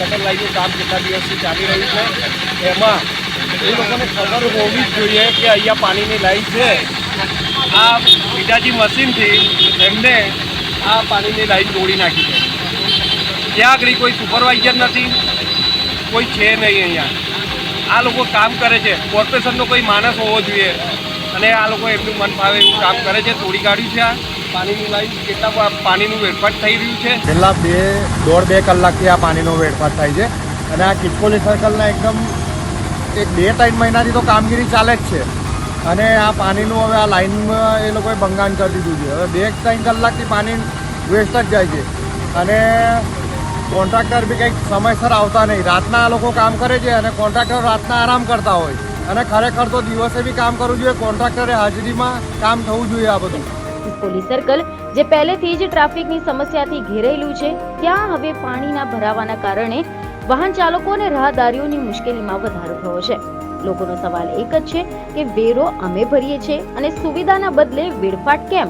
ગટર લાઈનનું કામ કેટલા દિવસથી ચાલી રહ્યું છે, એમાં એ લોકોને ખબર હોવી જ જોઈએ કે અહીંયા પાણીની લાઈન છે. આ પિતાજી મશીનથી એમને આ પાણીની લાઈન તોડી નાખી છે. ત્યાં આગળ કોઈ સુપરવાઇઝર નથી, કોઈ છે નહીં અહીંયા. આ લોકો કામ કરે છે, કોર્પોરેશનનો કોઈ માણસ હોવો જોઈએ અને આ લોકો એમનું મન ફાવે એવું કામ કરે છે. તોડી કાઢ્યું છે આ પાણીની લાઈન. કેટલા પાણીનું વેડફાટ થઈ રહ્યું છે. છેલ્લા દોઢ બે કલાકથી આ પાણીનો વેડફાટ થાય છે અને આ કિચકોલી સર્કલના એકદમ 2-3 મહિનાથી તો કામગીરી ચાલે જ છે અને આ પાણીનું હવે આ લાઈનમાં એ લોકોએ ભંગાણ કરી દીધું છે. હવે 2-3 કલાકથી પાણી વેસ્ટ જ જાય છે અને કોન્ટ્રાક્ટર બી કંઈક સમયસર આવતા નહીં. રાતના આ લોકો કામ કરે છે અને કોન્ટ્રાક્ટર રાતના આરામ કરતા હોય અને ખરેખર તો દિવસે બી કામ કરવું જોઈએ. કોન્ટ્રાક્ટરે હાજરીમાં કામ થવું જોઈએ. આ બધું કિચકોલી સર્કલ જે પહેલેથી જ ટ્રાફિકની સમસ્યાથી ઘેરાયેલું છે, ત્યાં હવે પાણીના ભરાવાના કારણે વાહન ચાલકો અને રાહદારીઓની મુશ્કેલીમાં વધારો થયો છે. લોકોનો સવાલ એક જ છે કે વેરો અમે ભરીએ છીએ અને સુવિધાના બદલે વેડફાટ કેમ?